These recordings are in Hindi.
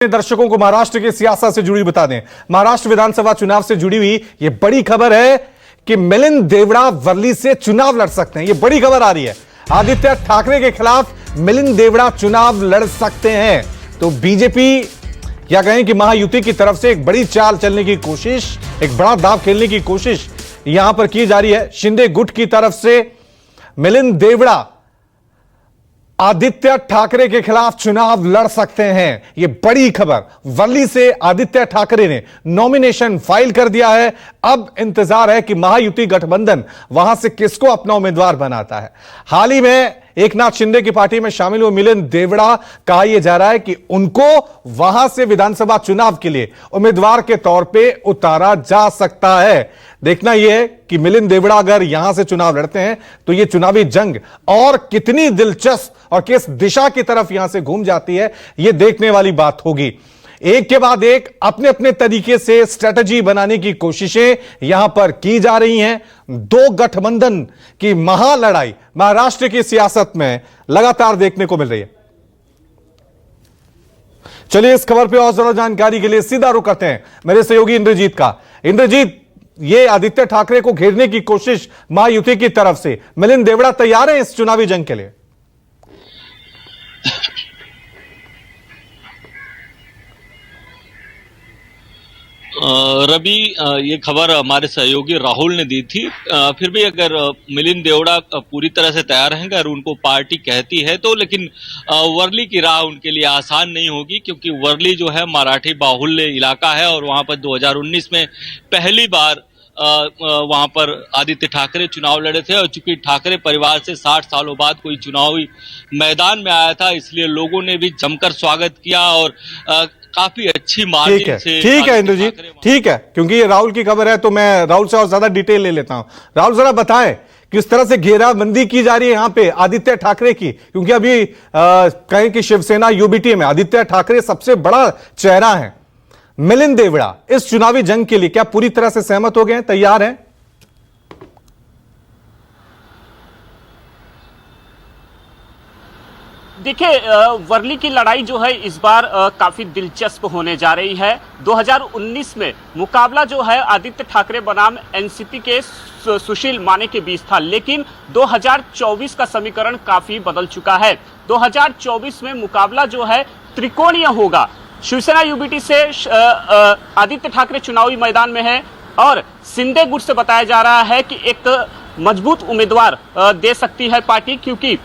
दर्शकों को महाराष्ट्र की सियासत से जुड़ी बता दें। महाराष्ट्र विधानसभा चुनाव से जुड़ी हुई यह बड़ी खबर है कि मिलिंद देवड़ा वर्ली से चुनाव लड़ सकते हैं। यह बड़ी खबर आ रही है। आदित्य ठाकरे के खिलाफ मिलिंद देवड़ा चुनाव लड़ सकते हैं। तो बीजेपी या कहें कि महायुति की तरफ से एक बड़ी चाल चलने की कोशिश, एक बड़ा दांव खेलने की कोशिश यहां पर की जा रही है। शिंदे गुट की तरफ से मिलिंद देवड़ा आदित्य ठाकरे के खिलाफ चुनाव लड़ सकते हैं। यह बड़ी खबर। वर्ली से आदित्य ठाकरे ने नॉमिनेशन फाइल कर दिया है। अब इंतजार है कि महायुति गठबंधन वहां से किसको अपना उम्मीदवार बनाता है। हाल ही में एकनाथ शिंदे की पार्टी में शामिल हुए मिलिंद देवड़ा, कहा यह जा रहा है कि उनको वहां से विधानसभा चुनाव के लिए उम्मीदवार के तौर पे उतारा जा सकता है। देखना यह है कि मिलिंद देवड़ा अगर यहां से चुनाव लड़ते हैं तो यह चुनावी जंग और कितनी दिलचस्प और किस दिशा की तरफ यहां से घूम जाती है, यह देखने वाली बात होगी। एक के बाद एक अपने अपने तरीके से स्ट्रेटजी बनाने की कोशिशें यहां पर की जा रही हैं। दो गठबंधन की महालड़ाई महाराष्ट्र की सियासत में लगातार देखने को मिल रही है। चलिए इस खबर पे और ज्यादा जानकारी के लिए सीधा रुख करते हैं मेरे सहयोगी इंद्रजीत का। इंद्रजीत, ये आदित्य ठाकरे को घेरने की कोशिश महायुति की तरफ से, मिलिंद देवड़ा तैयार है इस चुनावी जंग के लिए? रवि, ये खबर हमारे सहयोगी राहुल ने दी थी। फिर भी अगर मिलिंद देवड़ा पूरी तरह से तैयार रहेंगे और उनको पार्टी कहती है तो, लेकिन वर्ली की राह उनके लिए आसान नहीं होगी, क्योंकि वर्ली जो है मराठी बाहुल्य इलाका है और वहां पर 2019 में पहली बार वहां पर आदित्य ठाकरे चुनाव लड़े थे। और चूंकि ठाकरे परिवार से 60 सालों बाद कोई चुनावी मैदान में आया था, इसलिए लोगों ने भी जमकर स्वागत किया और काफी अच्छी मार्जिन से। ठीक है इंद्रजीत, ठीक है, क्योंकि ये राहुल की खबर है तो मैं राहुल से और ज्यादा डिटेल ले लेता हूं। राहुल, जरा बताएं किस तरह से घेराबंदी की जा रही है यहां पे आदित्य ठाकरे की, क्योंकि अभी कहें कि शिवसेना यूबीटी में आदित्य ठाकरे सबसे बड़ा चेहरा है। मिलिंद देवड़ा इस चुनावी जंग के लिए क्या पूरी तरह से सहमत हो गए हैं, तैयार हैं? देखिए, वर्ली की लड़ाई जो है इस बार काफी दिलचस्प होने जा रही है। 2019 में मुकाबला जो है आदित्य ठाकरे बनाम एनसीपी के सुशील माने के बीच था, लेकिन 2024 का समीकरण काफी बदल चुका है। 2024 में मुकाबला जो है त्रिकोणीय होगा। शिवसेना यूबीटी से आदित्य ठाकरे चुनावी मैदान में है और शिंदे गुट से बताया जा रहा है कि एक मजबूत उम्मीदवार दे सकती है पार्टी, क्योंकि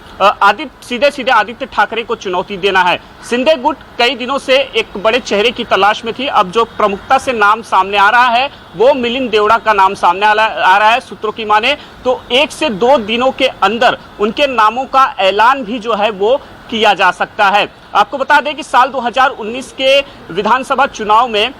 सीधे सीधे आदित्य ठाकरे को चुनौती देना है। शिंदे गुट कई दिनों से एक बड़े चेहरे की तलाश में थी। अब जो प्रमुखता से नाम सामने आ रहा है वो मिलिंद देवड़ा का नाम सामने आ रहा है। सूत्रों की माने तो 1 से 2 दिनों के अंदर उनके नामों का ऐलान भी जो है वो किया जा सकता है। आपको बता दें कि साल 2019 के विधानसभा चुनाव में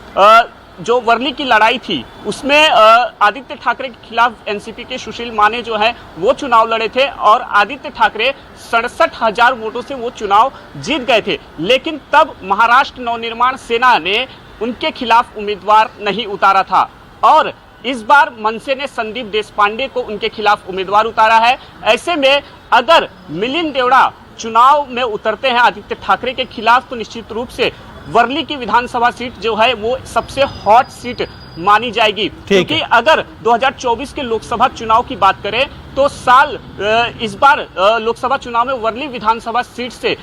जो वर्ली की लड़ाई थी उसमें आदित्य ठाकरे के खिलाफ एनसीपी के सुशील माने जो है वो चुनाव लड़े थे और आदित्य ठाकरे 67,000 वोटों से वो चुनाव जीत गए थे। लेकिन तब महाराष्ट्र नवनिर्माण सेना ने उनके खिलाफ उम्मीदवार नहीं उतारा था और इस बार मनसे ने संदीप देशपांडे को उनके खिलाफ उम्मीदवार उतारा है। ऐसे में अगर मिलिंद देवड़ा चुनाव में उतरते हैं आदित्य ठाकरे के खिलाफ तो निश्चित रूप से वर्ली की विधानसभा सीट जो है वो सबसे हॉट सीट मानी जाएगी, क्योंकि अगर 2024 के लोकसभा चुनाव की बात करें तो इस बार लोकसभा चुनाव में वर्ली विधानसभा सीट से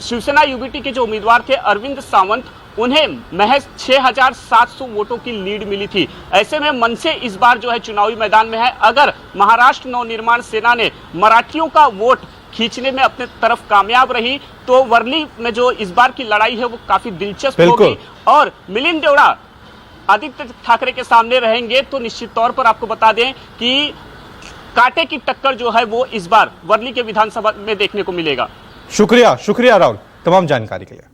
शिवसेना यूबीटी के जो उम्मीदवार थे अरविंद सावंत, उन्हें महज 6,700 वोटों की लीड मिली थी। ऐसे में मनसे इस बार जो है चुनावी मैदान में है। अगर महाराष्ट्र नवनिर्माण सेना ने मराठियों का वोट खींचने में अपने तरफ कामयाब रही तो वर्ली में जो इस बार की लड़ाई है वो काफी दिलचस्प होगी और मिलिंद देवड़ा आदित्य ठाकरे के सामने रहेंगे तो निश्चित तौर पर आपको बता दें कि कांटे की टक्कर जो है वो इस बार वर्ली के विधानसभा में देखने को मिलेगा। शुक्रिया राहुल तमाम जानकारी के लिए।